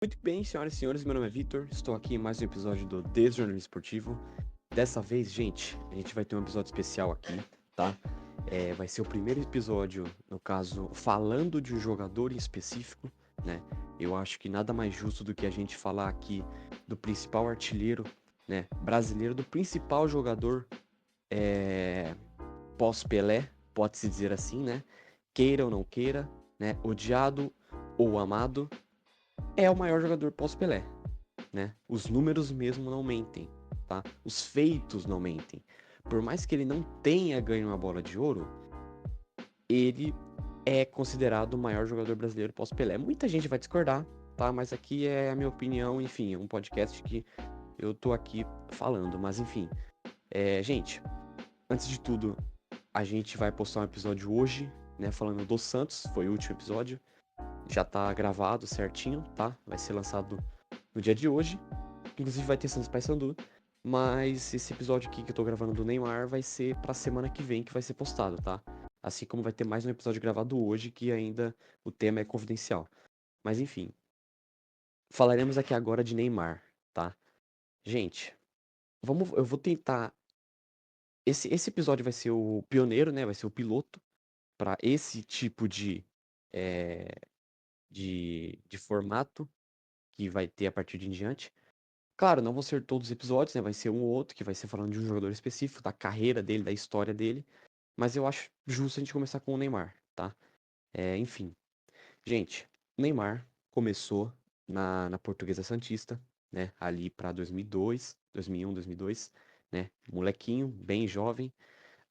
Muito bem, senhoras e senhores, meu nome é Vitor, estou aqui em mais um episódio do Desjornalismo Esportivo. Dessa vez, gente, a gente vai ter um episódio especial aqui, tá? Vai ser o primeiro episódio, no caso, falando de um jogador em específico, né? Eu acho que nada mais justo do que a gente falar aqui do principal artilheiro, né, brasileiro, do principal jogador pós-Pelé, pode-se dizer assim, né? Queira ou não queira, né? Odiado ou amado, é o maior jogador pós-Pelé, né? Os números mesmo não mentem, tá? Os feitos não mentem. Por mais que ele não tenha ganho uma bola de ouro, ele é considerado o maior jogador brasileiro pós-Pelé. Muita gente vai discordar, tá? Mas aqui é a minha opinião, enfim, é um podcast que eu tô aqui falando, mas enfim. Gente, antes de tudo, a gente vai postar um episódio hoje, né? Falando do Santos, foi o último episódio. Já tá gravado certinho, tá? Vai ser lançado no dia de hoje. Inclusive vai ter Santos Paysandu. Mas esse episódio aqui que eu tô gravando do Neymar vai ser pra semana que vem que vai ser postado, tá? Assim como vai ter mais um episódio gravado hoje que ainda o tema é confidencial. Mas enfim, falaremos aqui agora de Neymar, tá? Gente, eu vou tentar. Esse episódio vai ser o pioneiro, né? Vai ser o piloto para esse tipo eh, de formato que vai ter a partir de em diante. Claro, não vão ser todos os episódios, né? Vai ser um ou outro que vai ser falando de um jogador específico, da carreira dele, da história dele. Mas eu acho justo a gente começar com o Neymar, tá? Enfim. Gente, o Neymar começou na Portuguesa Santista, né? Ali pra 2002, 2001, 2002, né? Molequinho, bem jovem.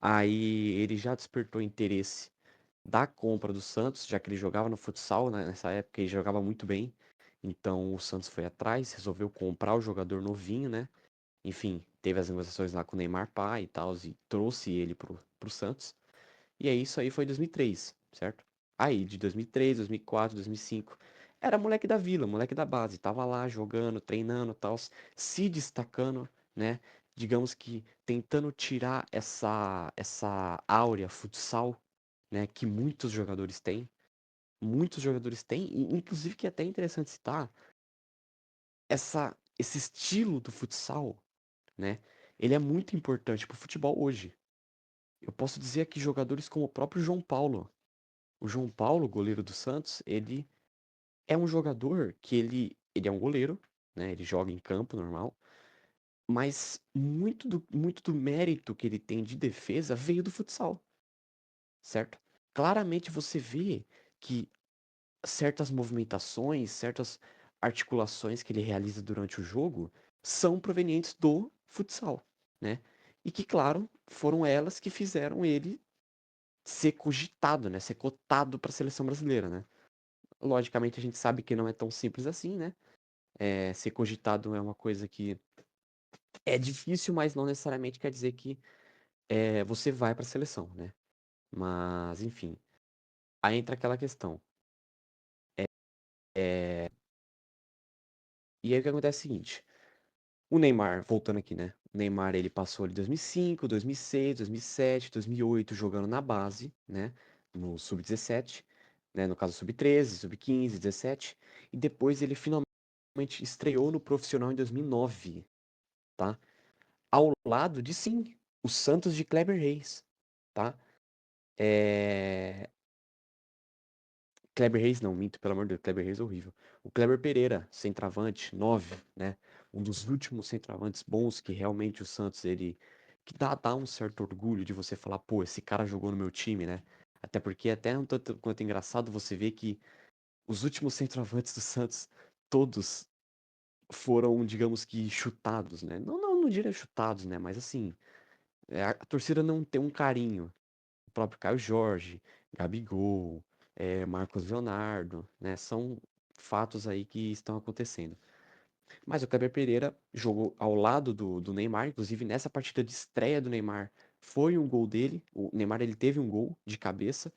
Aí ele já despertou interesse da compra do Santos, já que ele jogava no futsal, né, nessa época, ele jogava muito bem. Então o Santos foi atrás, resolveu comprar o jogador novinho, né? Enfim, teve as negociações lá com o Neymar pai e tal, e trouxe ele pro Santos. E aí isso aí foi em 2003, certo? Aí de 2003, 2004, 2005, era moleque da vila, moleque da base, tava lá jogando, treinando, tal, se destacando, né? Digamos que tentando tirar essa áurea futsal, né, que muitos jogadores têm, e inclusive que é até interessante citar, esse estilo do futsal, né? Ele é muito importante pro futebol hoje. Eu posso dizer aqui jogadores como o próprio João Paulo. O João Paulo, goleiro do Santos, ele é um jogador que ele é um goleiro, né? Ele joga em campo normal, mas muito do mérito que ele tem de defesa veio do futsal, certo? Claramente você vê que certas movimentações, certas articulações que ele realiza durante o jogo são provenientes do futsal, né? E que, claro, foram elas que fizeram ele ser cogitado, né? Ser cotado para a seleção brasileira, né? Logicamente a gente sabe que não é tão simples assim, né? Ser cogitado é uma coisa que é difícil, mas não necessariamente quer dizer que você vai para a seleção, né? Mas, enfim, aí entra aquela questão. É, E aí o que acontece é o seguinte. O Neymar, voltando aqui, né? O Neymar, ele passou ali 2005, 2006, 2007, 2008 jogando na base, né? No sub-17, né? No caso sub-13, sub-15, 17. E depois ele finalmente estreou no profissional em 2009, tá? Ao lado de, sim, o Santos de Kleber Reis, tá? É... Kleber Reis não, minto, pelo amor de Deus, Kleber Reis é horrível. O Kleber Pereira, centroavante, 9, né? Um dos últimos centroavantes bons que realmente o Santos, ele... Que dá um certo orgulho de você falar, pô, esse cara jogou no meu time, né? Até porque é até um tanto quanto engraçado você ver que os últimos centroavantes do Santos, todos foram, digamos que, chutados, né? Não diria chutados, né? Mas assim, a torcida não tem um carinho. O próprio Caio Jorge, Gabigol, Marcos Leonardo, né? São fatos aí que estão acontecendo. Mas o Kleber Pereira jogou ao lado do Neymar, inclusive nessa partida de estreia do Neymar foi um gol dele. O Neymar ele teve um gol de cabeça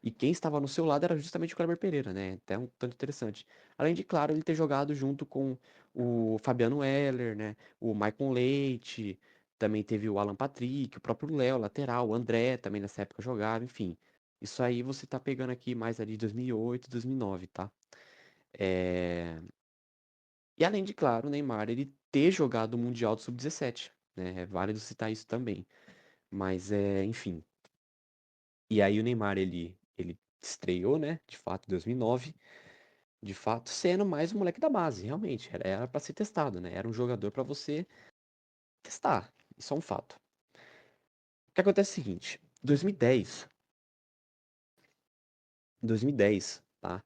e quem estava no seu lado era justamente o Kleber Pereira, né? Até um tanto interessante. Além de, claro, ele ter jogado junto com o Fabiano Heller, né? O Maicon Leite, também teve o Alan Patrick, o próprio Léo, lateral, o André também nessa época jogava, enfim. Isso aí você tá pegando aqui mais ali de 2008, 2009, tá? É... E além de, claro, o Neymar ele ter jogado o Mundial do Sub-17, né? É válido citar isso também. Mas enfim. E aí o Neymar ele estreou, né? De fato, em 2009, de fato, sendo mais um moleque da base, realmente, era para ser testado, né? Era um jogador para você testar. Isso é um fato. O que acontece é o seguinte, 2010, tá?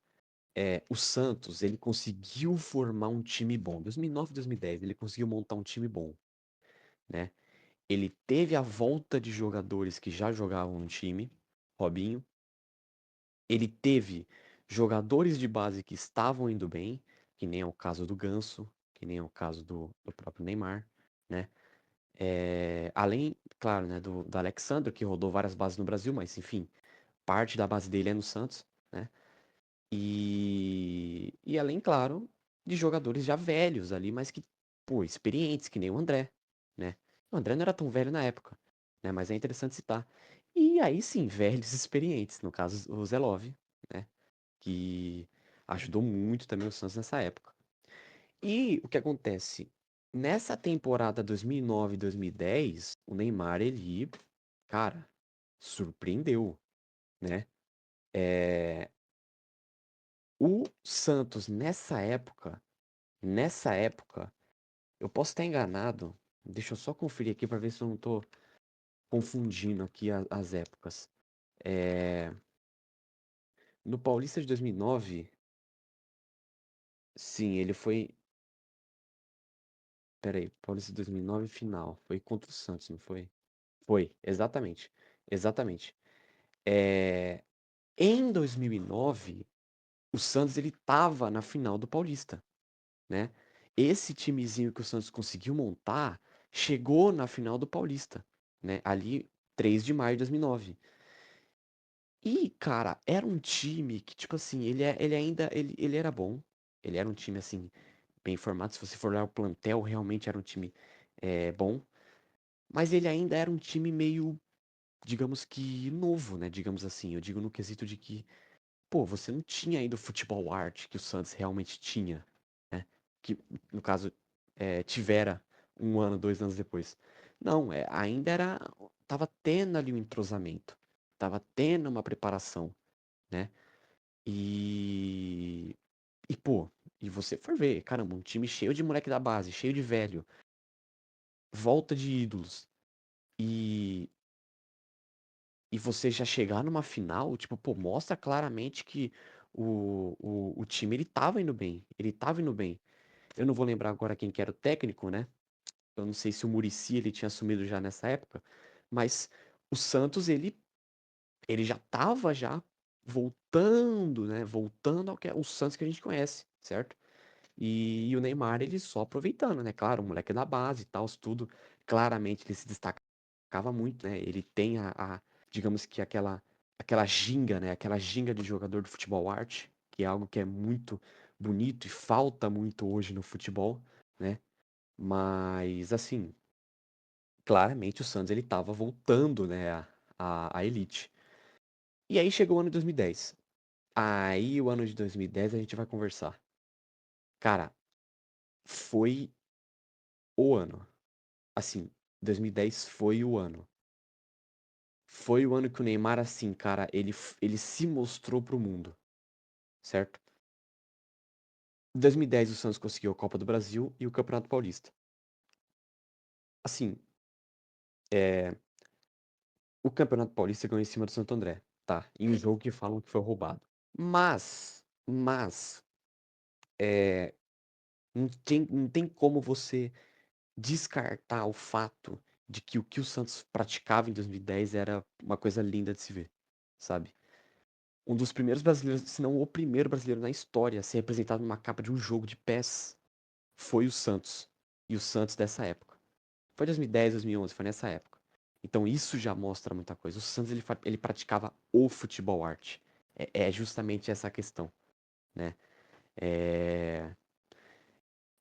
O Santos, ele conseguiu formar um time bom. 2009, 2010, ele conseguiu montar um time bom, né? Ele teve a volta de jogadores que já jogavam no time, Robinho. Ele teve jogadores de base que estavam indo bem, que nem é o caso do Ganso, que nem é o caso do próprio Neymar, né? Além, claro, né, do Alexandre, que rodou várias bases no Brasil, mas enfim, parte da base dele é no Santos, né? E além, claro, de jogadores já velhos ali, mas que, pô, experientes, que nem o André, né? O André não era tão velho na época, né? Mas é interessante citar. E aí sim, velhos experientes, no caso o Zé Love, né? Que ajudou muito também o Santos nessa época. E o que acontece? Nessa temporada 2009 e 2010, o Neymar, ele, cara, surpreendeu, né? É, O Santos, nessa época, eu posso estar enganado, deixa eu só conferir aqui para ver se eu não tô confundindo aqui as épocas. É, No Paulista de 2009, sim, ele foi. Peraí, Paulista de 2009 final. Foi contra o Santos, não foi? Foi, exatamente. Exatamente. É, Em 2009, o Santos ele tava na final do Paulista, né? Esse timezinho que o Santos conseguiu montar chegou na final do Paulista, né? Ali, 3 de maio de 2009. E, cara, era um time que, tipo assim, ele ainda, ele era bom. Ele era um time, assim, bem formado. Se você for olhar o plantel, realmente era um time bom. Mas ele ainda era um time meio, digamos que, novo, né? Digamos assim. Eu digo no quesito de que, pô, você não tinha ainda o futebol arte que o Santos realmente tinha, né? Que, no caso, tivera 1 ano, 2 anos depois. Não, ainda era. Tava tendo ali um entrosamento. Tava tendo uma preparação, né? E. E, pô, e você for ver, caramba, um time cheio de moleque da base, cheio de velho, volta de ídolos. E e você já chegar numa final, tipo, pô, mostra claramente que o time ele tava indo bem. Ele tava indo bem. Eu não vou lembrar agora quem que era o técnico, né? Eu não sei se o Muricy ele tinha assumido já nessa época, mas o Santos ele já tava já voltando, né? Voltando ao que é o Santos que a gente conhece, certo? E o Neymar, ele só aproveitando, né? Claro, o moleque da base e tal, tudo. Claramente ele se destacava muito, né? Ele tem digamos que aquela ginga, né? Aquela ginga de jogador de futebol arte, que é algo que é muito bonito e falta muito hoje no futebol, né? Mas, assim, claramente o Santos ele tava voltando, né? A elite. E aí chegou o ano de 2010. Aí, o ano de 2010, a gente vai conversar. Cara, foi o ano. Assim, 2010 foi o ano. Foi o ano que o Neymar, assim, cara, ele se mostrou pro mundo, certo? Em 2010 o Santos conseguiu a Copa do Brasil e o Campeonato Paulista. Assim, é, o Campeonato Paulista ganhou em cima do Santo André, tá? Em um jogo que falam que foi roubado. Mas, não tem como você descartar o fato de que o que o Santos praticava em 2010 era uma coisa linda de se ver, sabe? Um dos primeiros brasileiros, se não o primeiro brasileiro na história a ser representado numa capa de um jogo de PES foi o Santos. E o Santos dessa época. Foi 2010, 2011, foi nessa época. Então isso já mostra muita coisa. O Santos ele praticava o futebol arte. É justamente essa a questão, né? É,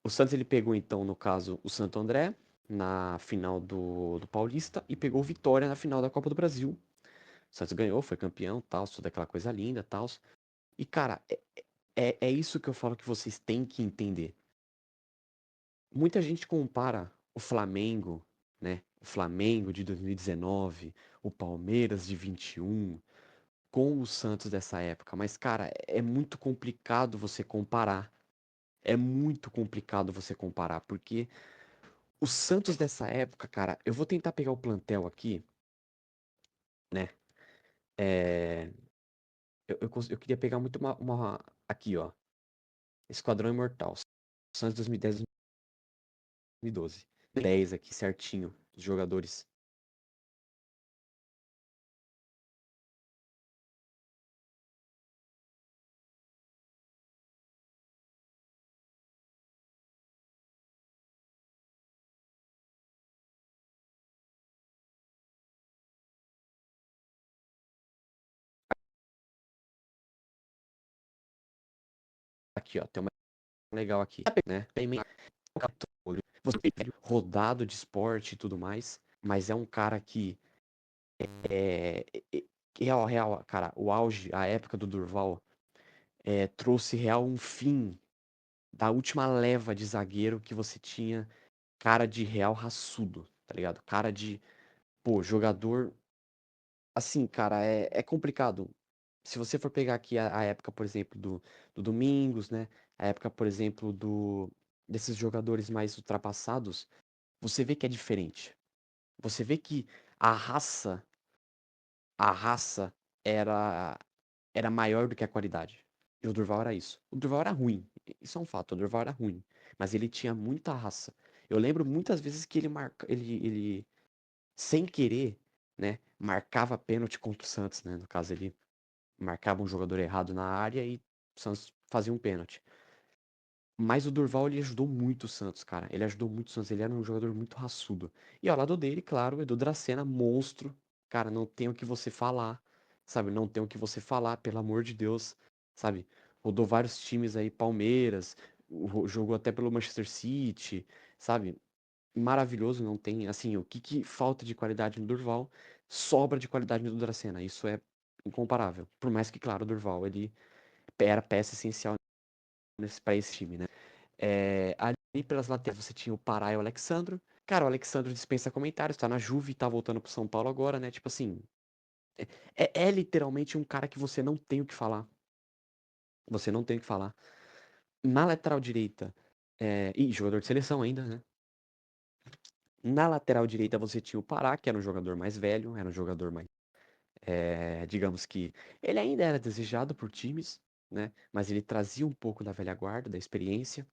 O Santos ele pegou então, no caso, o Santo André na final do Paulista e pegou o Vitória na final da Copa do Brasil. O Santos ganhou, foi campeão, tal, toda aquela coisa linda, tal. E cara, é isso que eu falo que vocês têm que entender. muita gente compara o Flamengo, né? O Flamengo de 2019, o Palmeiras de 21, com o Santos dessa época. Mas, cara, é muito complicado você comparar. É muito complicado você comparar, porque o Santos dessa época, cara, eu vou tentar pegar o plantel aqui, né? É, eu queria pegar muito aqui, ó. Esquadrão Imortal. Santos 2010, 2012. 10 aqui certinho, os jogadores. Aqui, ó, tem uma legal aqui, né? Você rodado de esporte e tudo mais, mas é um cara que real, real, cara, o auge, a época do Durval, trouxe real um fim da última leva de zagueiro que você tinha cara de real raçudo, tá ligado? Cara de, pô, jogador. Assim, cara, é complicado. Se você for pegar aqui a época, por exemplo, do Domingos, né? A época, por exemplo, desses jogadores mais ultrapassados, você vê que é diferente. Você vê que a raça, a raça era, era maior do que a qualidade. E o Durval era isso. O Durval era ruim. Isso é um fato. O Durval era ruim. Mas ele tinha muita raça. Eu lembro muitas vezes que ele sem querer, né, marcava pênalti contra o Santos, né? No caso, ele marcava um jogador errado na área e o Santos fazia um pênalti. Mas o Durval, ele ajudou muito o Santos, cara. Ele ajudou muito o Santos. Ele era um jogador muito raçudo. E ao lado dele, claro, o Edu Dracena, monstro. Cara, não tem o que você falar, sabe? Não tem o que você falar, pelo amor de Deus, sabe? Rodou vários times aí, Palmeiras, jogou até pelo Manchester City, sabe? Maravilhoso, não tem, assim, o que falta de qualidade no Durval, sobra de qualidade no Dracena. Isso é incomparável. Por mais que, claro, o Durval, ele era peça essencial para esse time, né? Ali pelas laterais você tinha o Pará e o Alexandro. Cara, o Alexandro dispensa comentários, tá na Juve, tá voltando pro São Paulo agora, né? Tipo assim, é literalmente um cara que você não tem o que falar. Você não tem o que falar. Na lateral direita, e jogador de seleção ainda, né? Na lateral direita você tinha o Pará, que era um jogador mais velho, era um jogador mais, digamos que ele ainda era desejado por times, né? Mas ele trazia um pouco da velha guarda, da experiência.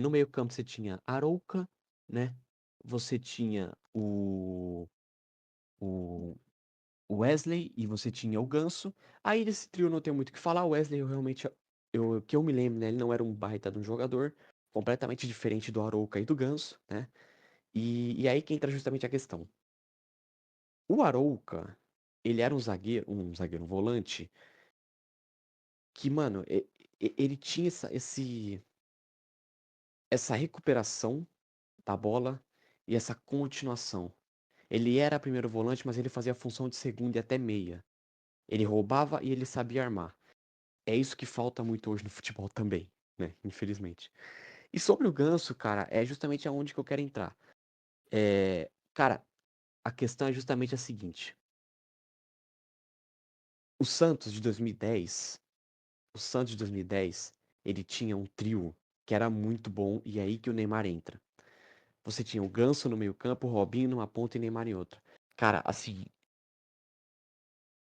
No meio-campo você tinha Arouca, né? Você tinha o Wesley e você tinha o Ganso. Aí desse trio não tem muito o que falar. O Wesley, eu realmente, que eu me lembro, né? Ele não era um baita de um jogador, completamente diferente do Arouca e do Ganso, né? E aí que entra justamente a questão. O Arouca, ele era um volante, que, mano, ele tinha essa recuperação da bola e essa continuação. Ele era primeiro volante, mas ele fazia a função de segundo e até meia. Ele roubava e ele sabia armar. É isso que falta muito hoje no futebol também, né? Infelizmente. E sobre o Ganso, cara, é justamente aonde que eu quero entrar. Cara, a questão é justamente a seguinte. O Santos de 2010, o Santos de 2010, ele tinha um trio que era muito bom e é aí que o Neymar entra. Você tinha o Ganso no meio-campo, o Robinho numa ponta e Neymar em outra. Cara, assim,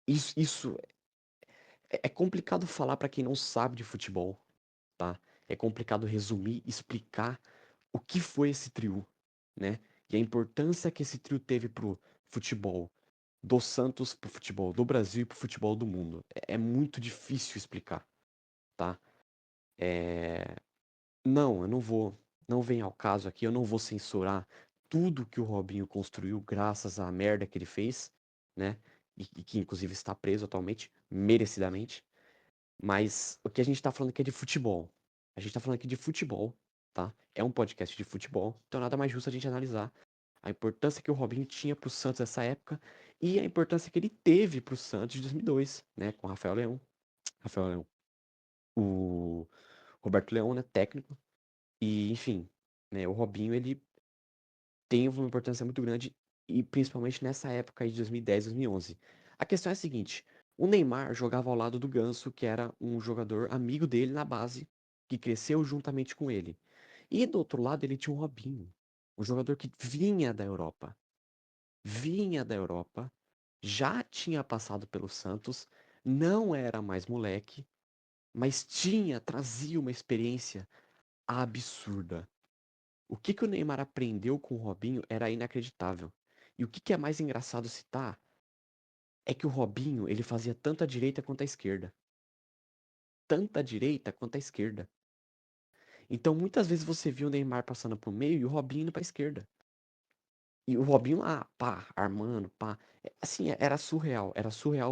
isso é complicado falar pra quem não sabe de futebol, tá? É complicado resumir, explicar o que foi esse trio, né? E a importância que esse trio teve pro futebol do Santos, pro futebol do Brasil e pro futebol do mundo. É muito difícil explicar, tá? É... Não, eu não vou, não vem ao caso aqui, eu não vou censurar tudo que o Robinho construiu graças à merda que ele fez, né? E que inclusive está preso atualmente, merecidamente. Mas o que a gente tá falando aqui é de futebol. A gente tá falando aqui de futebol, tá? É um podcast de futebol, então nada mais justo a gente analisar a importância que o Robinho tinha pro Santos nessa época e a importância que ele teve pro Santos de 2002, né? Com Rafael Leão. Rafael Leão. O Roberto Leão, né? Técnico. E, enfim, né, o Robinho, ele tem uma importância muito grande, e principalmente nessa época aí de 2010, 2011. A questão é a seguinte, o Neymar jogava ao lado do Ganso, que era um jogador amigo dele na base, que cresceu juntamente com ele. E do outro lado ele tinha o Robinho, um jogador que vinha da Europa, já tinha passado pelo Santos, não era mais moleque, mas trazia uma experiência absurda. O que o Neymar aprendeu com o Robinho era inacreditável. E o que é mais engraçado citar é que o Robinho, ele fazia tanto a direita quanto a esquerda. Tanta a direita quanto a esquerda. Então muitas vezes você viu o Neymar passando pro meio e o Robinho indo pra esquerda. E o Robinho lá, pá, armando, pá. Assim, era surreal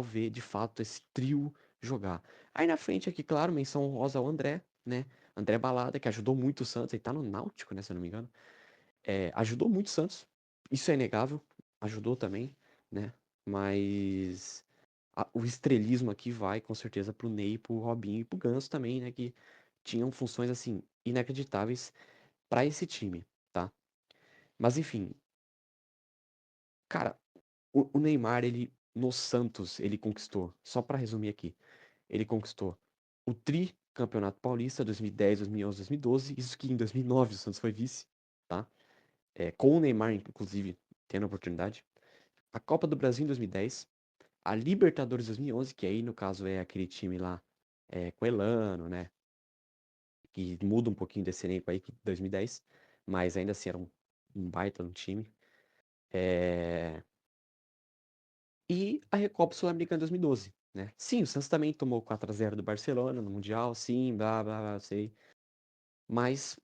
ver de fato esse trio jogar. Aí na frente aqui, claro, menção honrosa ao André, né? André Balada, que ajudou muito o Santos, ele tá no Náutico, né, se eu não me engano. Ajudou muito o Santos, isso é inegável, ajudou também, né? Mas o estrelismo aqui vai com certeza pro Ney, pro Robinho e pro Ganso também, né? Que tinham funções assim inacreditáveis pra esse time, tá? Mas enfim, cara, o Neymar, ele no Santos, ele conquistou, só pra resumir aqui, ele conquistou o Tri Campeonato Paulista 2010, 2011, 2012, isso que em 2009 o Santos foi vice, tá? Com o Neymar, inclusive, tendo a oportunidade. A Copa do Brasil em 2010, a Libertadores 2011, que aí no caso é aquele time lá com Elano, né? Que muda um pouquinho desse elenco aí que 2010, mas ainda assim era um baita no time. É, E a Recopa Sul-Americana 2012, né? Sim, o Santos também tomou 4-0 do Barcelona no Mundial, sim, blá, blá, blá, sei. Mas,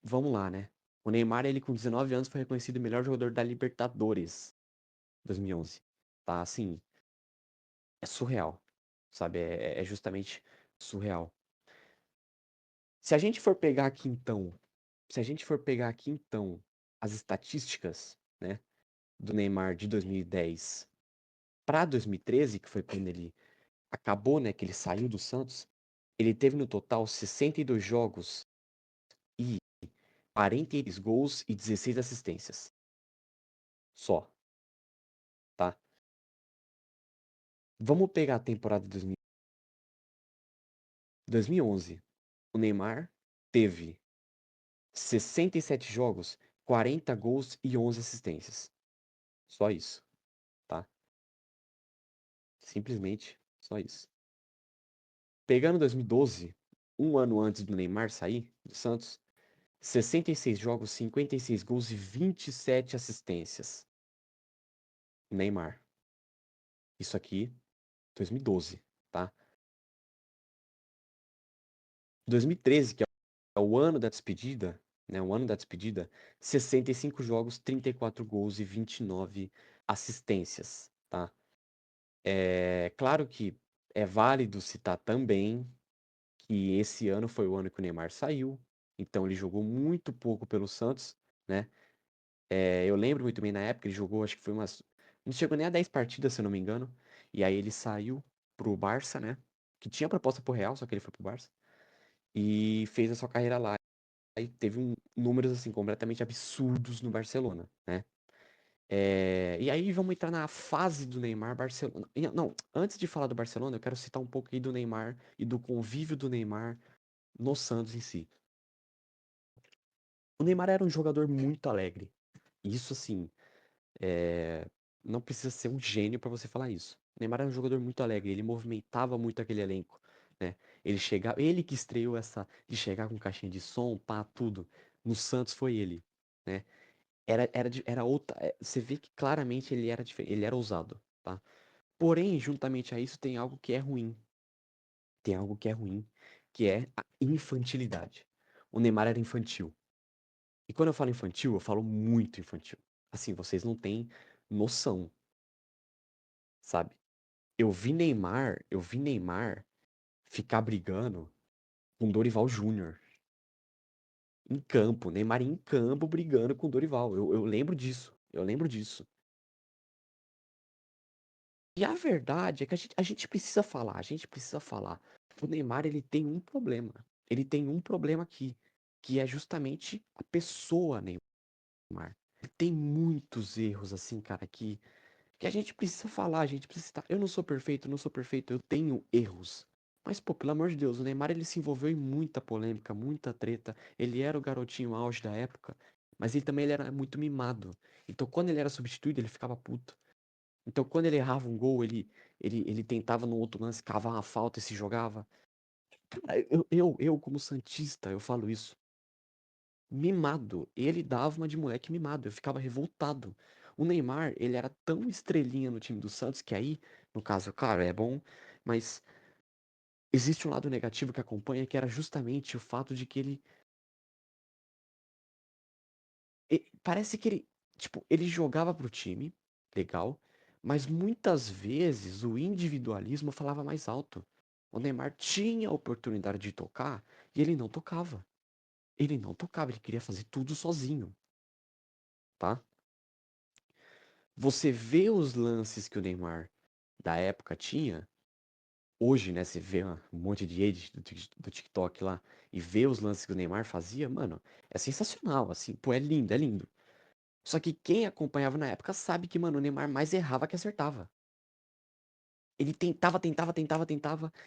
vamos lá, né? O Neymar, ele com 19 anos foi reconhecido o melhor jogador da Libertadores 2011. Tá, assim, é surreal, sabe? É justamente surreal. Se a gente for pegar aqui então, se a gente for pegar aqui então as estatísticas, né, do Neymar de 2010 para 2013, que foi quando ele acabou, né, que ele saiu do Santos, ele teve no total 62 jogos e 43 gols e 16 assistências. Só, tá? Vamos pegar a temporada de 2011. O Neymar teve 67 jogos, 40 gols e 11 assistências. Só isso, tá? Simplesmente só isso. Pegando 2012, um ano antes do Neymar sair do Santos, 66 jogos, 56 gols e 27 assistências. Neymar. Isso aqui, 2012, tá? 2013, que é o ano da despedida, né? O ano da despedida, 65 jogos, 34 gols e 29 assistências, tá? É claro que é válido citar também que esse ano foi o ano que o Neymar saiu, então ele jogou muito pouco pelo Santos, né? Eu lembro muito bem na época, ele jogou, acho que foi umas. Não chegou nem a 10 partidas, se eu não me engano. E aí ele saiu pro Barça, né? Que tinha proposta pro Real, só que ele foi pro Barça. E fez a sua carreira lá. Aí teve números, assim, completamente absurdos no Barcelona, né? E aí vamos entrar na fase do Neymar Barcelona. Não, antes de falar do Barcelona, eu quero citar um pouco aí do Neymar e do convívio do Neymar no Santos em si. O Neymar era um jogador muito alegre. Isso, assim, não precisa ser um gênio para você falar isso. O Neymar era um jogador muito alegre, ele movimentava muito aquele elenco, né? Ele que estreou essa de chegar com caixinha de som, pá, tudo. No Santos foi ele, né? Era outra, você vê que claramente ele era diferente, ele era ousado, tá? Porém, juntamente a isso tem algo que é ruim. Tem algo que é ruim, que é a infantilidade. O Neymar era infantil. E quando eu falo infantil, eu falo muito infantil. Assim, vocês não têm noção, sabe? Eu vi Neymar ficar brigando com Dorival Júnior em campo, Neymar em campo brigando com Dorival. Eu lembro disso. Eu lembro disso. E a verdade é que a gente precisa falar, a gente precisa falar. O Neymar, ele tem um problema. Ele tem um problema aqui, que é justamente a pessoa Neymar. Ele tem muitos erros, assim, cara, que a gente precisa falar, a gente precisa citar. Eu não sou perfeito, não sou perfeito, eu tenho erros. Mas, pô, pelo amor de Deus, o Neymar ele se envolveu em muita polêmica, muita treta. Ele era o garotinho auge da época, mas ele era muito mimado. Então, quando ele era substituído, ele ficava puto. Então, quando ele errava um gol, ele tentava no outro lance cavar uma falta e se jogava. Cara, eu como santista, eu falo isso. Mimado. Ele dava uma de moleque mimado. Eu ficava revoltado. O Neymar, ele era tão estrelinha no time do Santos que aí, no caso, claro, é bom, mas existe um lado negativo que acompanha que era justamente o fato de que parece que ele, tipo, ele jogava pro time, legal, mas muitas vezes o individualismo falava mais alto. O Neymar tinha a oportunidade de tocar e ele não tocava. Ele não tocava, ele queria fazer tudo sozinho, tá? Você vê os lances que o Neymar da época tinha, hoje, né, você vê um monte de edit do TikTok lá e vê os lances que o Neymar fazia, mano, é sensacional, assim, pô, é lindo, é lindo. Só que quem acompanhava na época sabe que, mano, o Neymar mais errava que acertava. Ele tentava,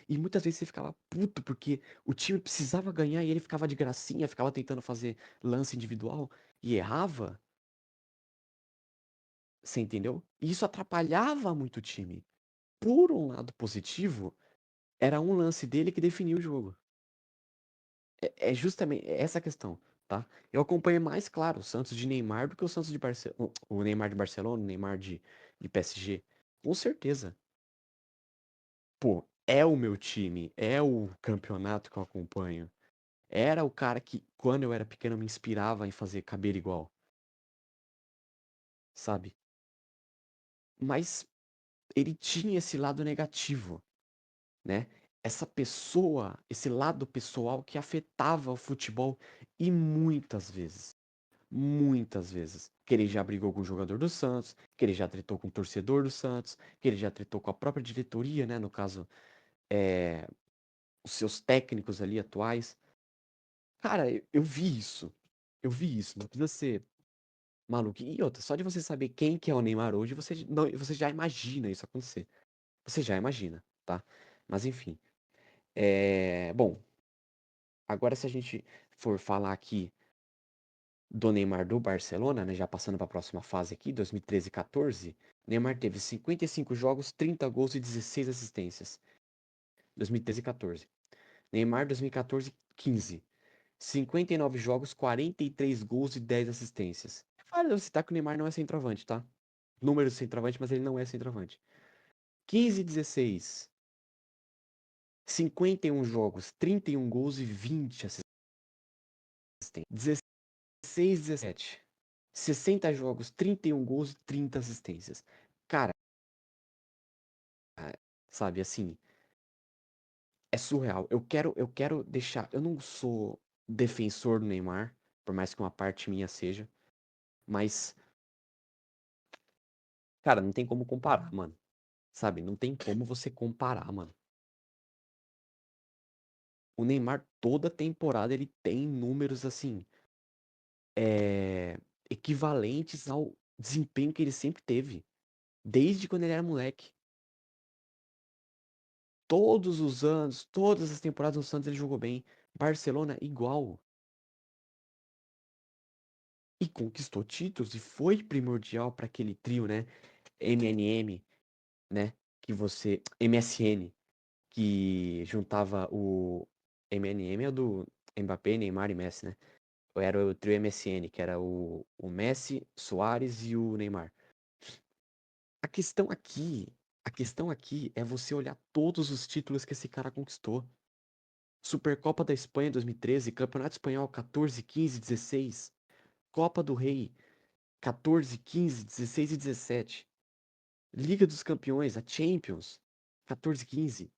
e muitas vezes você ficava puto porque o time precisava ganhar e ele ficava de gracinha, ficava tentando fazer lance individual e errava, você entendeu? E isso atrapalhava muito o time. Por um lado positivo, era um lance dele que definiu o jogo. É justamente essa a questão, tá? Eu acompanhei mais, claro, o Santos de Neymar do que o Santos de Barcelona. O Neymar de Barcelona, o Neymar de PSG. Com certeza. Pô, é o meu time, é o campeonato que eu acompanho. Era o cara que, quando eu era pequeno, me inspirava em fazer cabelo igual, sabe? Mas ele tinha esse lado negativo, né? Essa pessoa, esse lado pessoal que afetava o futebol e muitas vezes, que ele já brigou com o jogador do Santos, que ele já tretou com o torcedor do Santos, que ele já tretou com a própria diretoria, né? No caso, os seus técnicos ali atuais. Cara, eu vi isso. Eu vi isso. Não precisa ser maluco. E outra, só de você saber quem que é o Neymar hoje, você já imagina isso acontecer. Você já imagina, tá? Mas enfim. Bom, agora se a gente for falar aqui do Neymar do Barcelona, né, já passando para a próxima fase aqui, 2013 e 14, Neymar teve 55 jogos, 30 gols e 16 assistências. 2013 e 14. Neymar 2014 15. 59 jogos, 43 gols e 10 assistências. Vale eu citar que o Neymar não é centroavante, tá? Número de centroavante, mas ele não é centroavante. 15 e 16. 51 jogos, 31 gols e 20 assistências. 16 e 17. 60 jogos, 31 gols e 30 assistências. Cara, sabe, assim, é surreal. Eu quero deixar. Eu não sou defensor do Neymar, por mais que uma parte minha seja, mas, cara, não tem como comparar, mano. Sabe, não tem como você comparar, mano. O Neymar, toda temporada, ele tem números assim, é, equivalentes ao desempenho que ele sempre teve, desde quando ele era moleque. Todos os anos, todas as temporadas no Santos ele jogou bem. Barcelona, igual. E conquistou títulos e foi primordial para aquele trio, né? MNM, né? Que você. MSN, que juntava o. MNM é o do Mbappé, Neymar e Messi, né? Era o trio MSN, que era o Messi, Soares e o Neymar. A questão aqui, a questão aqui é você olhar todos os títulos que esse cara conquistou. Supercopa da Espanha 2013, Campeonato Espanhol 14, 15, 16, Copa do Rei 14, 15, 16 e 17, Liga dos Campeões, a Champions 14, 15,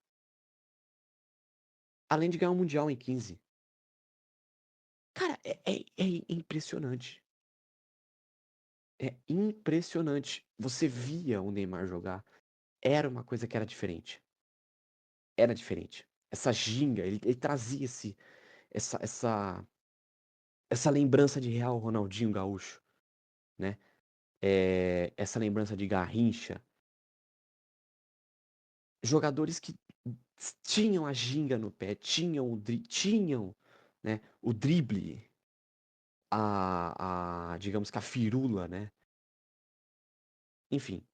além de ganhar o Mundial em 15. Cara, é impressionante. É impressionante. Você via o Neymar jogar, era uma coisa que era diferente. Era diferente. Essa ginga, ele trazia essa essa lembrança de Real Ronaldinho Gaúcho, né? Essa lembrança de Garrincha, jogadores que tinham a ginga no pé, tinham, né, o drible, digamos que a firula, né? Enfim,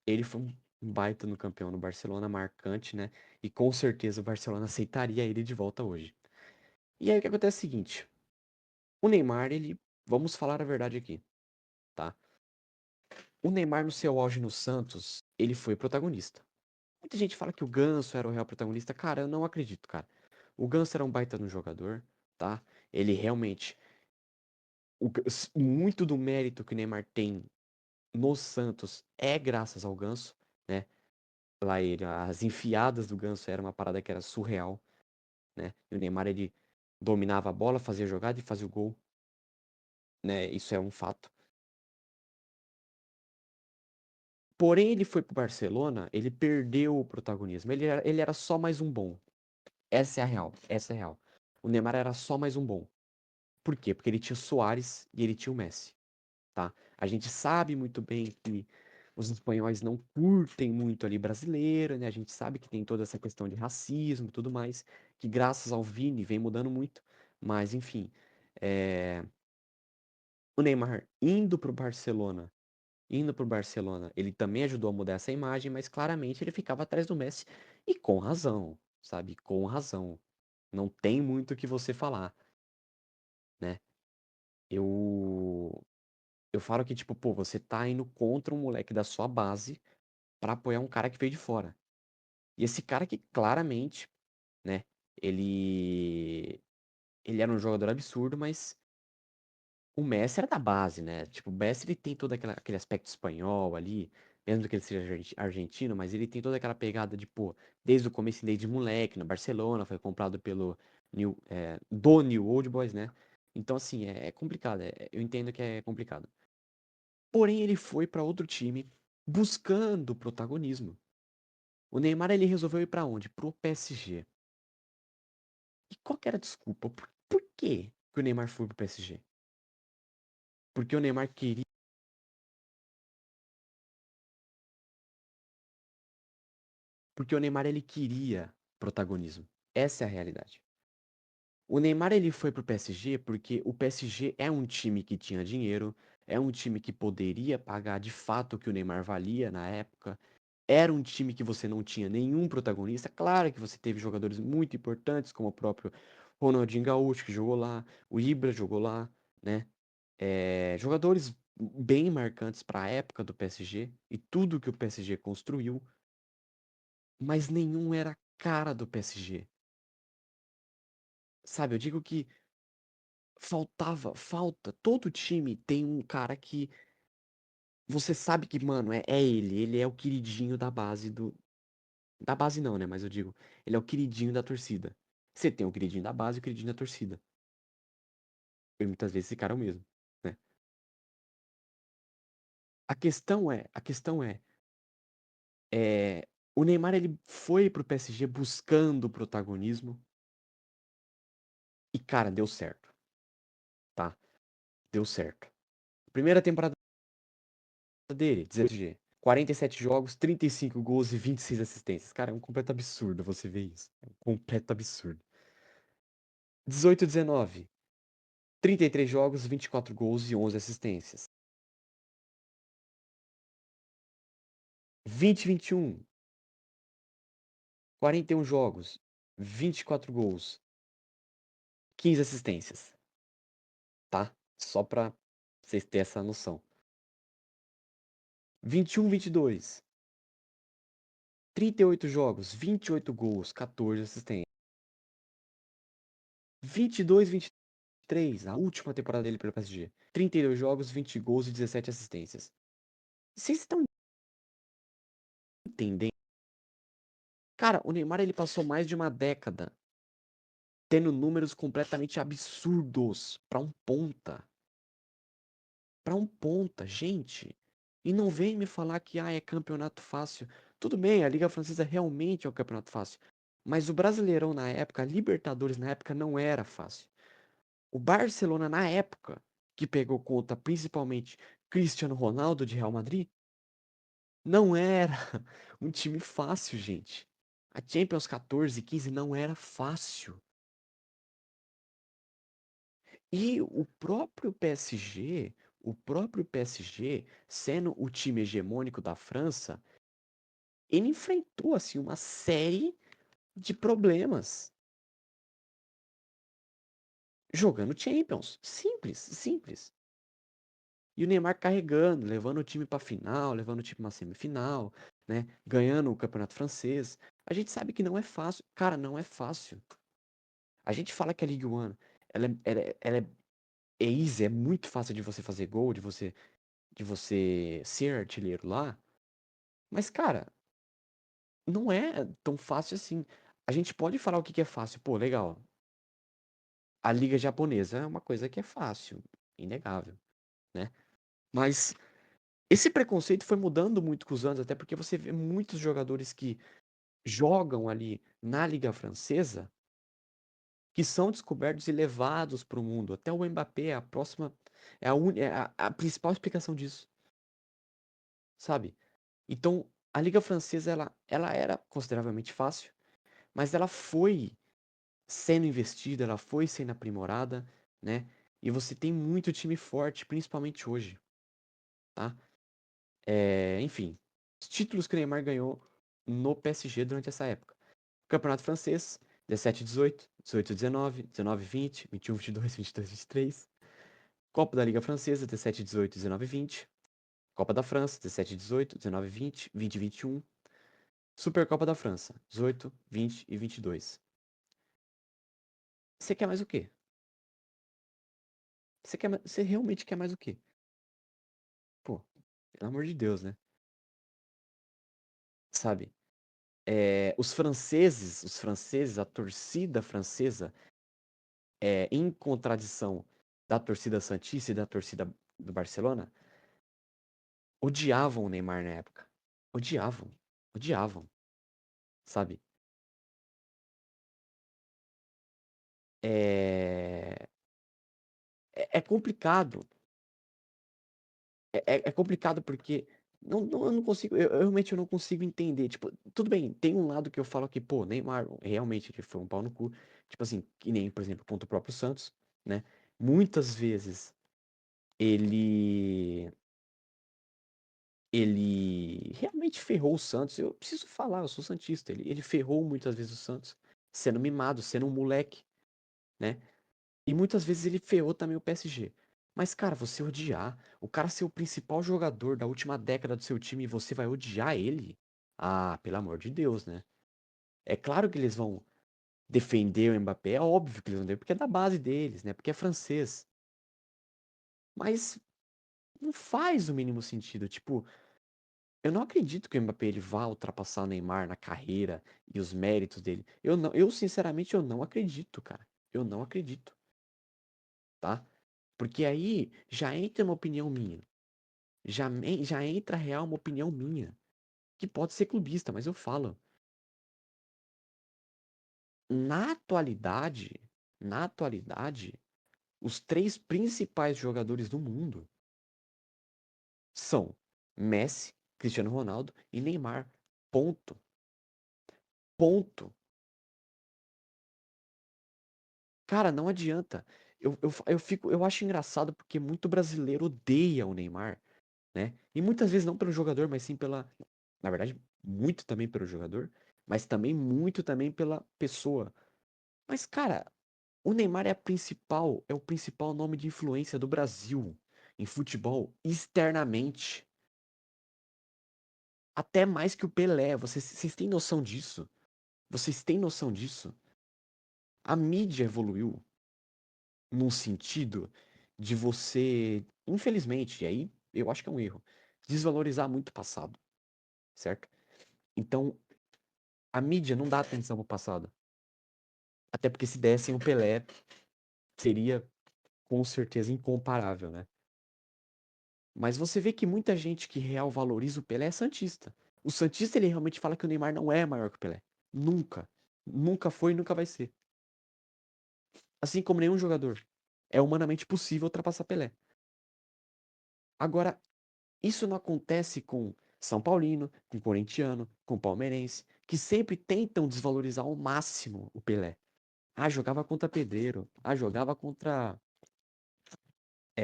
ele foi um baita no campeão no Barcelona, marcante, né? E com certeza o Barcelona aceitaria ele de volta hoje. E aí o que acontece é o seguinte, o Neymar, vamos falar a verdade aqui, tá? O Neymar no seu auge no Santos, ele foi protagonista. Muita gente fala que o Ganso era o real protagonista. Cara, eu não acredito, cara. O Ganso era um baita no jogador, tá? Ele realmente. Muito do mérito que o Neymar tem no Santos é graças ao Ganso, né? Lá ele, as enfiadas do Ganso era uma parada que era surreal, né? E o Neymar, ele dominava a bola, fazia jogada e fazia o gol, né? Isso é um fato. Porém, ele foi pro Barcelona, ele perdeu o protagonismo. Ele era só mais um bom. Essa é a real, essa é a real. O Neymar era só mais um bom. Por quê? Porque ele tinha o Suárez e ele tinha o Messi, tá? A gente sabe muito bem que os espanhóis não curtem muito ali brasileiro, né? A gente sabe que tem toda essa questão de racismo e tudo mais, que graças ao Vini vem mudando muito. Mas, enfim, é, o Neymar indo pro Barcelona, ele também ajudou a mudar essa imagem, mas claramente ele ficava atrás do Messi e com razão, sabe? Com razão. Não tem muito o que você falar, né? Eu eu falo que tipo, pô, você tá indo contra um moleque da sua base pra apoiar um cara que veio de fora. E esse cara que claramente, né, ele ele era um jogador absurdo, mas o Messi era da base, né? Tipo, o Messi ele tem todo aquele aspecto espanhol ali, mesmo que ele seja argentino, mas ele tem toda aquela pegada de, pô, desde o começo dele de moleque no Barcelona, foi comprado do New Old Boys, né? Então, assim, é complicado, eu entendo que é complicado. Porém, ele foi pra outro time buscando protagonismo. O Neymar ele resolveu ir pra onde? Pro PSG. E qual que era a desculpa? Por quê que o Neymar foi pro PSG? Porque o Neymar queria, porque o Neymar ele queria protagonismo. Essa é a realidade. O Neymar ele foi pro PSG porque o PSG é um time que tinha dinheiro, é um time que poderia pagar de fato o que o Neymar valia na época. Era um time que você não tinha nenhum protagonista. Claro que você teve jogadores muito importantes, como o próprio Ronaldinho Gaúcho, que jogou lá, o Ibra jogou lá, né? Jogadores bem marcantes para a época do PSG e tudo que o PSG construiu, mas nenhum era a cara do PSG. Sabe, eu digo que falta. Todo time tem um cara que você sabe que, mano, é ele. Ele é o queridinho da base do. Da base não, né? Mas eu digo, ele é o queridinho da torcida. Você tem o queridinho da base e o queridinho da torcida. E muitas vezes esse cara é o mesmo, né? A questão é, o Neymar ele foi pro PSG buscando protagonismo e, cara, deu certo, tá? Deu certo. Primeira temporada dele, 17G. 47 jogos, 35 gols e 26 assistências. Cara, é um completo absurdo você ver isso. É um completo absurdo. 18-19. 33 jogos, 24 gols e 11 assistências. 20-21. 41 jogos, 24 gols, 15 assistências, tá? Só pra vocês terem essa noção. 21-22. 38 jogos, 28 gols, 14 assistências. 22-23, a última temporada dele pelo PSG. 32 jogos, 20 gols e 17 assistências. Vocês estão entendendo? Cara, o Neymar ele passou mais de uma década tendo números completamente absurdos pra um ponta. Pra um ponta, gente. E não vem me falar que é campeonato fácil. Tudo bem, a Liga Francesa realmente é um campeonato fácil. Mas o Brasileirão na época, a Libertadores na época não era fácil. O Barcelona, na época, que pegou conta principalmente Cristiano Ronaldo de Real Madrid, não era um time fácil, gente. A Champions 14 e 15 não era fácil. E o próprio PSG, sendo o time hegemônico da França, ele enfrentou assim uma série de problemas jogando Champions. Simples, simples. E o Neymar carregando, levando o time pra final, levando o time pra semifinal, né? Ganhando o campeonato francês. A gente sabe que não é fácil. Cara, não é fácil. A gente fala que a Ligue 1, ela é easy, é muito fácil de você fazer gol, de você ser artilheiro lá. Mas, cara, não é tão fácil assim. A gente pode falar o que que é fácil. Pô, legal. A Liga Japonesa é uma coisa que é fácil, inegável, né? Mas esse preconceito foi mudando muito com os anos, até porque você vê muitos jogadores que jogam ali na Liga Francesa que são descobertos e levados para o mundo. Até o Mbappé é a próxima, é a principal explicação disso, sabe? Então, a Liga Francesa ela era consideravelmente fácil, mas ela foi sendo investida, ela foi sendo aprimorada, né? E você tem muito time forte, principalmente hoje, tá? Enfim, os títulos que o Neymar ganhou no PSG durante essa época. Campeonato Francês, 17-18, 18-19, 19-20, 21-22, 22-23. Copa da Liga Francesa, 17-18, 19-20. Copa da França, 17-18, 19-20, 20-21. Supercopa da França, 18, 20 e 22. Você quer mais o quê? Você realmente quer mais o quê? Pô, pelo amor de Deus, né? Sabe? Os franceses, a torcida francesa, em contradição da torcida santista e da torcida do Barcelona, odiavam o Neymar na época. Odiavam. Odiavam, sabe? É, é complicado. É complicado porque eu não consigo, eu realmente eu não consigo entender. Tipo, tudo bem, tem um lado que eu falo que, pô, Neymar realmente ele foi um pau no cu. Tipo assim, que nem, por exemplo, contra o próprio Santos, né? Muitas vezes ele ele realmente ferrou o Santos. Eu preciso falar, eu sou santista. Ele ferrou muitas vezes o Santos, sendo mimado, sendo um moleque, né? E muitas vezes ele ferrou também o PSG. Mas, cara, você odiar, o cara ser o principal jogador da última década do seu time e você vai odiar ele? Ah, pelo amor de Deus, né? É claro que eles vão defender o Mbappé, é óbvio que eles vão defender, porque é da base deles, né? Porque é francês. Mas não faz o mínimo sentido. Tipo, eu não acredito que o Mbappé ele vá ultrapassar o Neymar na carreira e os méritos dele. Eu sinceramente, eu não acredito, cara. Eu não acredito, tá? Porque aí já entra uma opinião minha. Já entra real uma opinião minha. Que pode ser clubista, mas eu falo. Na atualidade, na atualidade, os três principais jogadores do mundo são Messi, Cristiano Ronaldo e Neymar. Ponto. Ponto. Cara, não adianta. Eu acho engraçado porque muito brasileiro odeia o Neymar, né? E muitas vezes não pelo jogador, mas sim pela. Na verdade, muito também pelo jogador, mas também muito também pela pessoa. Mas, cara, o Neymar é o principal nome de influência do Brasil em futebol externamente. Até mais que o Pelé. Vocês têm noção disso? Vocês têm noção disso? A mídia evoluiu num sentido de você, infelizmente, e aí eu acho que é um erro, desvalorizar muito o passado, certo? Então, a mídia não dá atenção pro passado. Até porque se dessem o Pelé, seria com certeza incomparável, né? Mas você vê que muita gente que real valoriza o Pelé é santista. O santista ele realmente fala que o Neymar não é maior que o Pelé. Nunca. Nunca foi e nunca vai ser. Assim como nenhum jogador. É humanamente possível ultrapassar Pelé. Agora, isso não acontece com São Paulino, com corintiano, com palmeirense, que sempre tentam desvalorizar ao máximo o Pelé. Ah, jogava contra pedreiro. Ah, jogava contra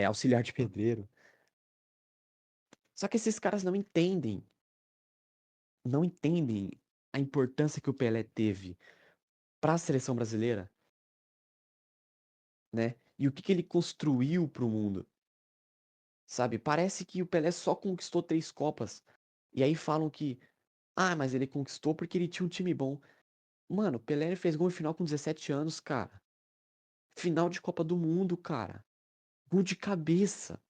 auxiliar de pedreiro. Só que esses caras não entendem a importância que o Pelé teve para a seleção brasileira, né? E o que ele construiu para o mundo, sabe? Parece que o Pelé só conquistou 3 Copas. E aí falam que, ah, mas ele conquistou porque ele tinha um time bom. Mano, o Pelé ele fez gol em final com 17 anos, cara. Final de Copa do Mundo, cara. Gol de cabeça.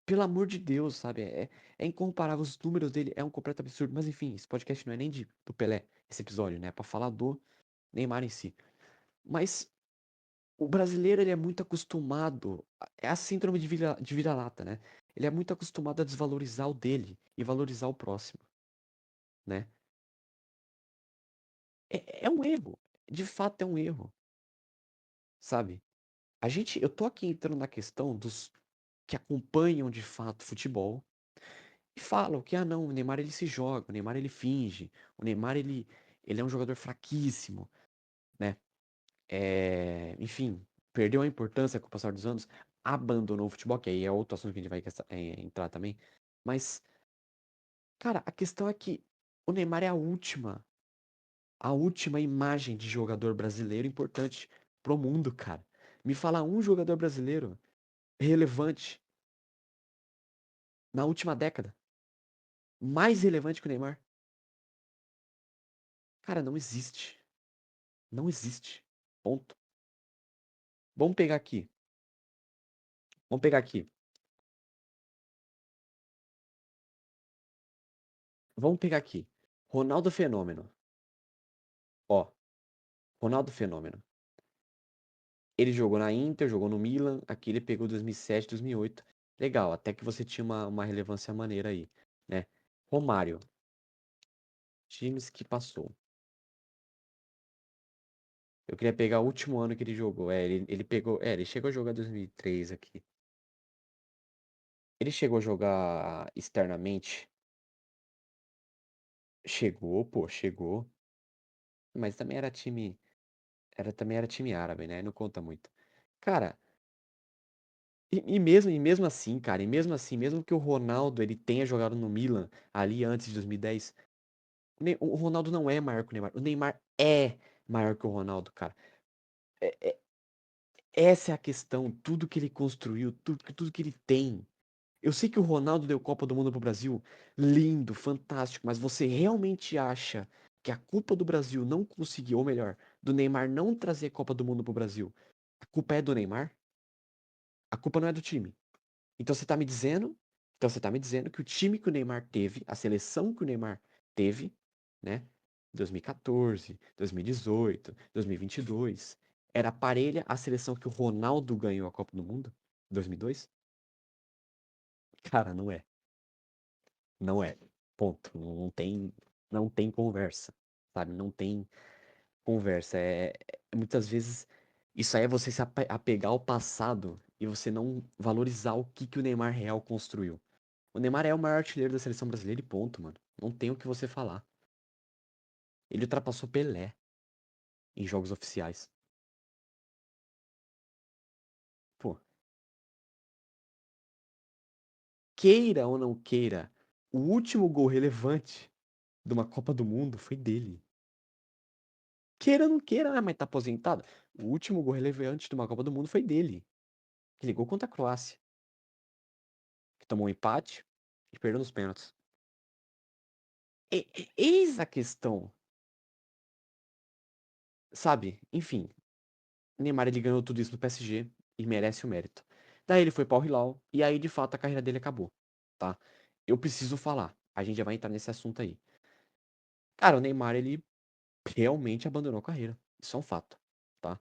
Pelo amor de Deus, sabe? É incomparável. Os números dele é um completo absurdo. Mas enfim, esse podcast não é nem do Pelé, esse episódio, né? É pra falar do Neymar em si. Mas o brasileiro, ele é muito acostumado. É a síndrome de vira-lata, né? Ele é muito acostumado a desvalorizar o dele e valorizar o próximo, né? É um erro. De fato, é um erro, sabe? Eu tô aqui entrando na questão dos que acompanham de fato futebol e falam que, ah, não, o Neymar ele se joga, o Neymar ele finge, o Neymar ele é um jogador fraquíssimo, né? Enfim, perdeu a importância com o passar dos anos, abandonou o futebol, que aí é outro assunto que a gente vai entrar também. Mas, cara, a questão é que o Neymar é a última imagem de jogador brasileiro importante pro mundo, cara. Me fala um jogador brasileiro relevante na última década, mais relevante que o Neymar. Cara, não existe. Não existe. Ponto. Vamos pegar aqui. Vamos pegar aqui. Vamos pegar aqui. Ronaldo Fenômeno. Ó, Ronaldo Fenômeno. Ele jogou na Inter, jogou no Milan. Aqui ele pegou 2007, 2008. Legal, até que você tinha uma relevância maneira aí, né? Romário. Times que passou. Eu queria pegar o último ano que ele jogou. Ele pegou. Ele chegou a jogar 2003 aqui. Ele chegou a jogar externamente. Chegou, pô, chegou. Mas também era time. Também era time árabe, né? Não conta muito. Cara, e mesmo assim, cara, e mesmo assim, mesmo que o Ronaldo ele tenha jogado no Milan ali antes de 2010, o Ronaldo não é maior que o Neymar. O Neymar é maior que o Ronaldo, cara. Essa é a questão. Tudo que ele construiu, tudo que ele tem. Eu sei que o Ronaldo deu Copa do Mundo pro Brasil. Lindo, fantástico. Mas você realmente acha que a culpa do Brasil não conseguir, ou melhor, do Neymar não trazer Copa do Mundo pro Brasil, a culpa é do Neymar? A culpa não é do time. Então você tá me dizendo, então você tá me dizendo que o time que o Neymar teve, a seleção que o Neymar teve, né? 2014, 2018, 2022, era parelha à seleção que o Ronaldo ganhou a Copa do Mundo? 2002? Cara, não é. Não é. Ponto. Não tem conversa, sabe? Não tem conversa. Muitas vezes isso aí é você se apegar ao passado e você não valorizar o que o Neymar real construiu. O Neymar é o maior artilheiro da seleção brasileira e ponto, mano. Não tem o que você falar. Ele ultrapassou Pelé em jogos oficiais. Pô, queira ou não queira, o último gol relevante de uma Copa do Mundo foi dele. Queira ou não queira, mas tá aposentado. O último gol relevante de uma Copa do Mundo foi dele. Que ligou contra a Croácia, que tomou um empate e perdeu nos pênaltis. Eis a questão, sabe? Enfim, Neymar ele ganhou tudo isso no PSG e merece o mérito. Daí ele foi para o Hilal e aí de fato a carreira dele acabou, tá? Eu preciso falar, a gente já vai entrar nesse assunto aí. Cara, o Neymar ele realmente abandonou a carreira. Isso é um fato, tá?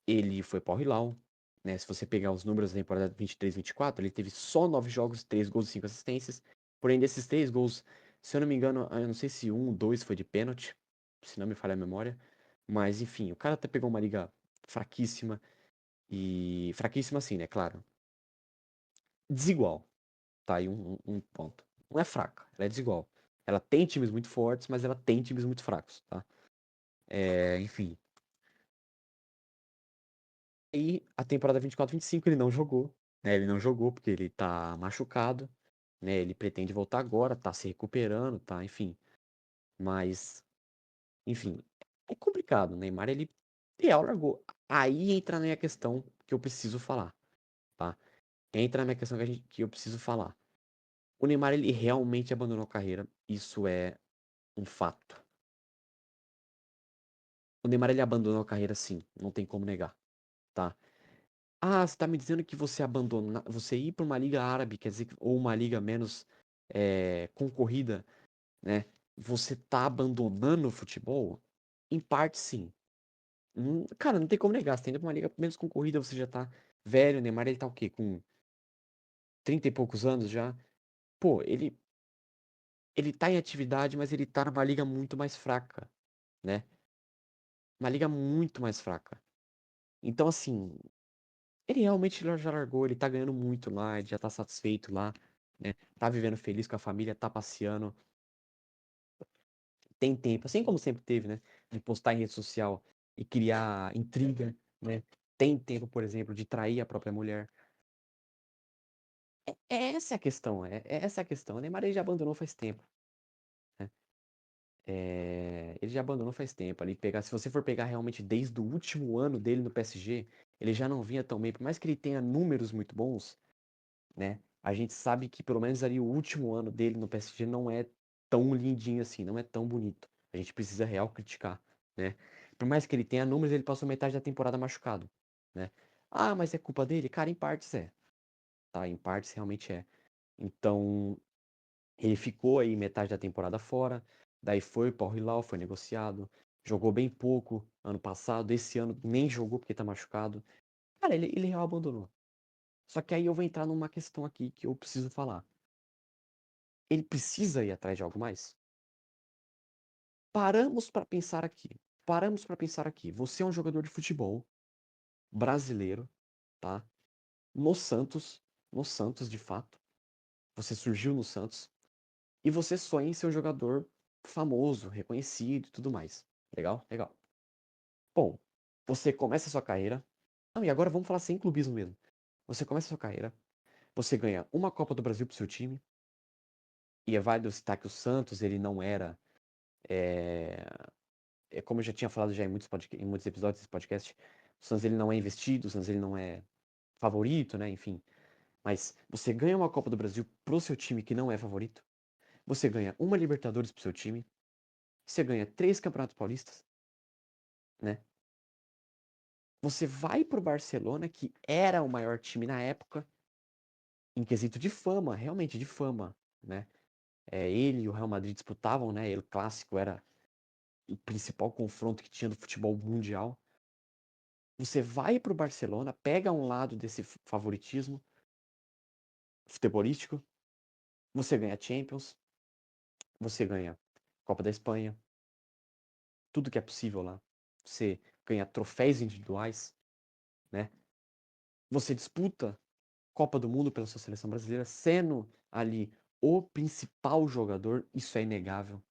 Ele foi para o Hilal, né? Se você pegar os números da temporada 23, 24, ele teve só 9 jogos, 3 gols e 5 assistências. Porém, desses 3 gols, se eu não me engano, eu não sei se um, dois foi de pênalti, se não me falha a memória. Mas enfim, o cara até pegou uma liga fraquíssima. E fraquíssima assim, né? Claro. Desigual. Tá aí um ponto. Não é fraca, ela é desigual. Ela tem times muito fortes, mas ela tem times muito fracos, tá? Enfim. E a temporada 24-25 ele não jogou, né? Ele não jogou porque ele tá machucado, né? Ele pretende voltar agora, tá se recuperando, tá? Mas, enfim, é complicado. O Neymar, ele real largou. Aí entra na minha questão que eu preciso falar, tá? Entra na minha questão que eu preciso falar. O Neymar, ele realmente abandonou a carreira. Isso é um fato. O Neymar, ele abandonou a carreira sim, não tem como negar, tá? Ah, você tá me dizendo que você abandona, você ir para uma liga árabe, quer dizer, ou uma liga menos concorrida, né? Você tá abandonando o futebol? Em parte, sim. Cara, não tem como negar. Você tá indo pra uma liga menos concorrida, você já tá velho. O Neymar, ele tá o quê? Com 30 e poucos anos já? Pô, ele tá em atividade, mas ele tá numa liga muito mais fraca, né? Uma liga muito mais fraca. Então, assim, ele realmente já largou, ele tá ganhando muito lá, ele já tá satisfeito lá, né? Tá vivendo feliz com a família, tá passeando, tem tempo, assim como sempre teve, né? De postar em rede social e criar intriga, né? Tem tempo, por exemplo, de trair a própria mulher. Essa é a questão, é essa a questão. O Neymar ele já abandonou faz tempo, né? Ele já abandonou faz tempo. Se você for pegar realmente desde o último ano dele no PSG, ele já não vinha tão bem. Por mais que ele tenha números muito bons, né? A gente sabe que pelo menos ali o último ano dele no PSG não é tão lindinho assim, não é tão bonito. A gente precisa real criticar, né? Por mais que ele tenha números, ele passou metade da temporada machucado, né? Ah, mas é culpa dele? Cara, em partes é, tá? Em partes realmente é. Então, ele ficou aí metade da temporada fora, daí foi para o Hilal, foi negociado, jogou bem pouco ano passado, esse ano nem jogou porque tá machucado. Cara, ele real abandonou. Só que aí eu vou entrar numa questão aqui que eu preciso falar. Ele precisa ir atrás de algo mais? Paramos para pensar aqui. Paramos para pensar aqui. Você é um jogador de futebol brasileiro, tá? No Santos, no Santos de fato. Você surgiu no Santos e você sonha em ser um jogador famoso, reconhecido e tudo mais. Legal? Legal. Bom, você começa a sua carreira. Não, e agora vamos falar sem clubismo mesmo. Você começa a sua carreira, você ganha uma Copa do Brasil pro seu time, e é válido citar que o Santos, ele não era é, como eu já tinha falado já em muitos episódios desse podcast, o Suns ele não é investido, o Suns ele não é favorito, né? Enfim. Mas você ganha uma Copa do Brasil pro seu time que não é favorito. Você ganha uma Libertadores pro seu time. Você ganha 3 Campeonatos Paulistas, né? Você vai pro Barcelona, que era o maior time na época, em quesito de fama, realmente de fama, né? Ele e o Real Madrid disputavam, né? O clássico era o principal confronto que tinha do futebol mundial. Você vai pro Barcelona, pega um lado desse favoritismo futebolístico, você ganha Champions, você ganha Copa da Espanha, tudo que é possível lá. Você ganha troféus individuais, né? Você disputa Copa do Mundo pela sua seleção brasileira, sendo ali o principal jogador, isso é inegável.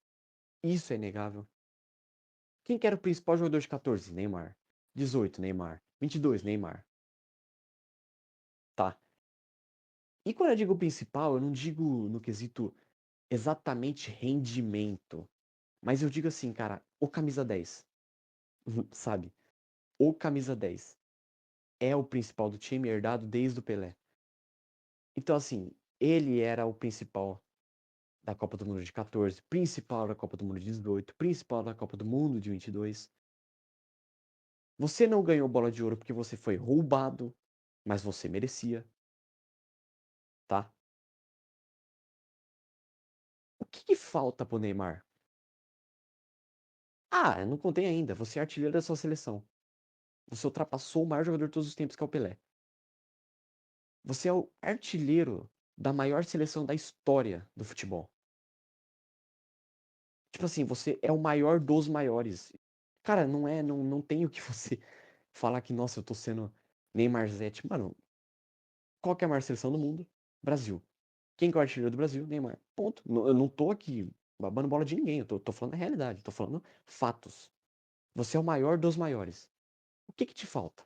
Isso é inegável. Quem que era o principal jogador de 14? Neymar. 18, Neymar. 22, Neymar. Tá. E quando eu digo principal, eu não digo no quesito exatamente rendimento. Mas eu digo assim, cara, o camisa 10, sabe? O camisa 10 é o principal do time, herdado desde o Pelé. Então, assim, ele era o principal da Copa do Mundo de 14, principal da Copa do Mundo de 18, principal da Copa do Mundo de 22. Você não ganhou bola de ouro porque você foi roubado, mas você merecia, tá? O que falta pro Neymar? Ah, eu não contei ainda. Você é artilheiro da sua seleção. Você ultrapassou o maior jogador de todos os tempos, que é o Pelé. Você é o artilheiro da maior seleção da história do futebol. Tipo assim, você é o maior dos maiores. Cara, não tem o que você falar que, nossa, eu tô sendo Neymar Zete, mano, qual que é a maior seleção do mundo? Brasil. Quem que é o artilheiro do Brasil? Neymar. Ponto. Eu não tô aqui babando bola de ninguém, eu tô falando a realidade, tô falando fatos. Você é o maior dos maiores. O que que te falta?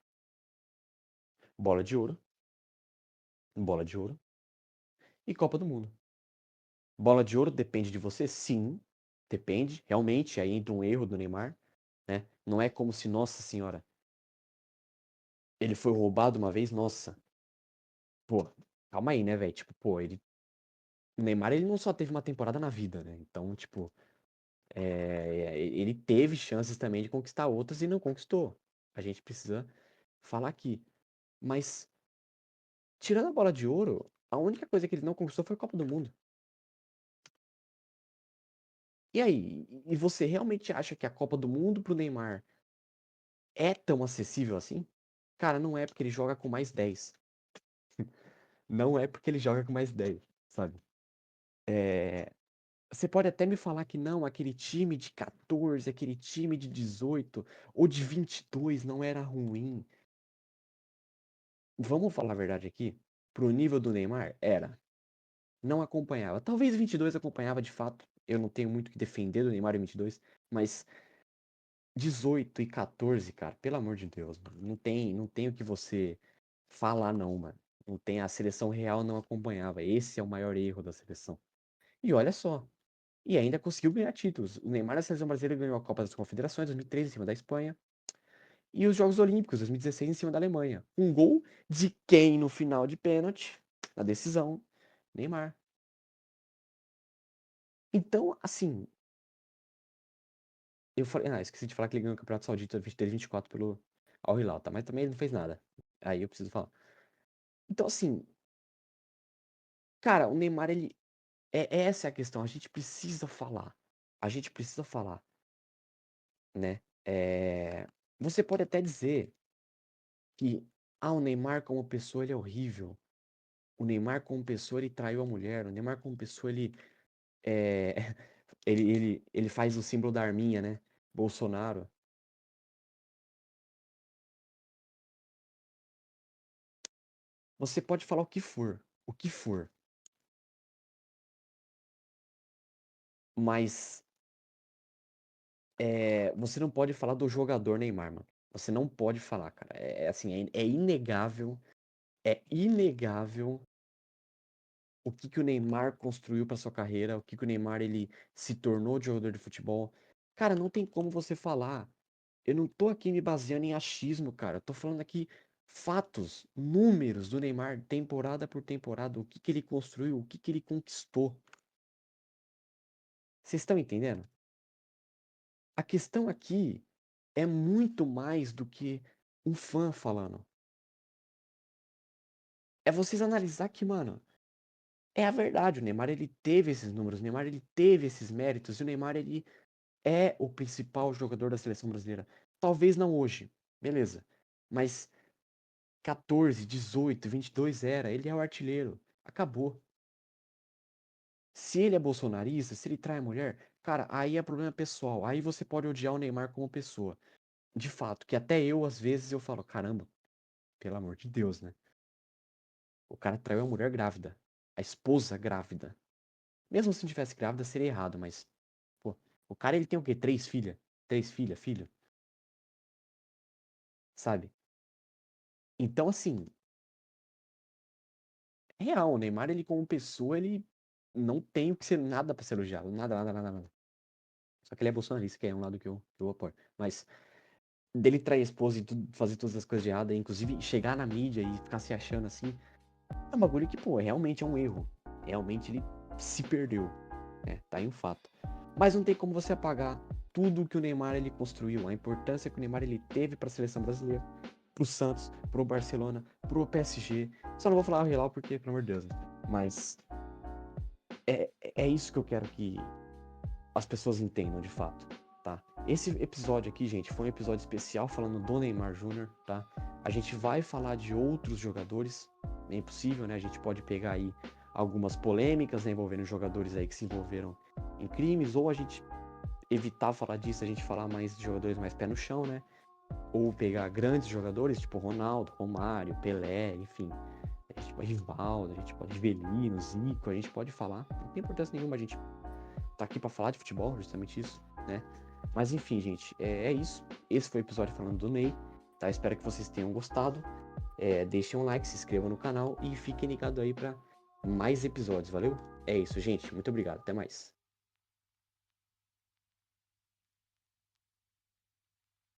Bola de ouro, bola de ouro e Copa do Mundo. Bola de ouro depende de você? Sim, depende. Realmente, aí entra um erro do Neymar, né? Não é como se, nossa senhora, ele foi roubado uma vez, nossa. Pô, calma aí, né, velho? Tipo, pô, o Neymar, ele não só teve uma temporada na vida, né? Então, tipo, ele teve chances também de conquistar outras e não conquistou. A gente precisa falar aqui. Mas, tirando a bola de ouro, a única coisa que ele não conquistou foi a Copa do Mundo. E aí? E você realmente acha que a Copa do Mundo pro Neymar é tão acessível assim? Cara, não é porque ele joga com mais 10. Não é porque ele joga com mais 10, sabe? É, você pode até me falar que não, aquele time de 14, aquele time de 18 ou de 22 não era ruim. Vamos falar a verdade aqui? Pro nível do Neymar, era. Não acompanhava. Talvez 22 acompanhava de fato. Eu não tenho muito o que defender do Neymar em 22, mas 18 e 14, cara, pelo amor de Deus, mano, não tem o que você falar não, mano. Não tem, a seleção real não acompanhava. Esse é o maior erro da seleção. E olha só, e ainda conseguiu ganhar títulos. O Neymar da seleção brasileira ganhou a Copa das Confederações 2013 em cima da Espanha e os Jogos Olímpicos 2016 em cima da Alemanha. Um gol de quem no final de pênalti, na decisão? Neymar. Então, assim, eu falei, esqueci de falar que ele ganhou o Campeonato Saudita 23-24 pelo Al Hilal, tá? Mas também ele não fez nada. Aí eu preciso falar. Então, assim, cara, o Neymar, ele. Essa é a questão. A gente precisa falar. A gente precisa falar, né? Você pode até dizer que, o Neymar como pessoa, ele é horrível. O Neymar como pessoa, ele traiu a mulher. O Neymar como pessoa, ele. É... ele faz o símbolo da arminha, né? Bolsonaro. Você pode falar o que for. O que for. Mas você não pode falar do jogador Neymar, mano. Você não pode falar, cara. Assim, é inegável. É inegável o que que o Neymar construiu para sua carreira, o que que o Neymar ele se tornou de jogador de futebol. Cara, não tem como você falar. Eu não tô aqui me baseando em achismo, cara. Eu tô falando aqui fatos, números do Neymar, temporada por temporada, o que que ele construiu, o que que ele conquistou. Vocês estão entendendo? A questão aqui é muito mais do que um fã falando. É vocês analisar que, mano, é a verdade. O Neymar ele teve esses números, o Neymar ele teve esses méritos, e o Neymar ele é o principal jogador da seleção brasileira. Talvez não hoje, beleza. Mas 14, 18, 22 era, ele é o artilheiro. Acabou. Se ele é bolsonarista, se ele trai a mulher, cara, aí é problema pessoal. Aí você pode odiar o Neymar como pessoa. De fato, que até eu, às vezes, eu falo, caramba, pelo amor de Deus, né? O cara traiu a mulher grávida. A esposa grávida. Mesmo se não tivesse grávida, seria errado, mas, pô, o cara ele tem o quê? Três filhas? Três filhas, filho? Sabe? Então, assim, é real, o Neymar, ele como pessoa, ele não tem o que ser nada pra ser elogiado. Nada, nada, nada, nada. Só que ele é bolsonarista, que é um lado que eu apoio. Mas dele trair a esposa e fazer todas as coisas de errado, inclusive chegar na mídia e ficar se achando assim, é um bagulho que, pô, realmente é um erro. Realmente ele se perdeu. Tá aí um fato. Mas não tem como você apagar tudo que o Neymar ele construiu, a importância que o Neymar ele teve para a seleção brasileira, pro Santos, pro Barcelona, pro PSG. Só não vou falar o Real porque, pelo amor de Deus, né? Mas é isso que eu quero que as pessoas entendam de fato, tá? Esse episódio aqui, gente, foi um episódio especial falando do Neymar Júnior, tá? A gente vai falar de outros jogadores, é impossível, né? A gente pode pegar aí algumas polêmicas, né, envolvendo jogadores aí que se envolveram em crimes, ou a gente evitar falar disso, a gente falar mais de jogadores mais pé no chão, né? ou pegar grandes jogadores, tipo Ronaldo, Romário, Pelé, enfim. A gente pode Rivaldo, a gente pode Rivelino, Zico, a gente pode falar. Não tem importância nenhuma, a gente tá aqui pra falar de futebol, justamente isso, né? Mas enfim, gente, é isso. Esse foi o episódio falando do Ney, tá? Espero que vocês tenham gostado. Deixem um like, se inscrevam no canal e fiquem ligados aí pra mais episódios, valeu? É isso, gente. Muito obrigado. Até mais.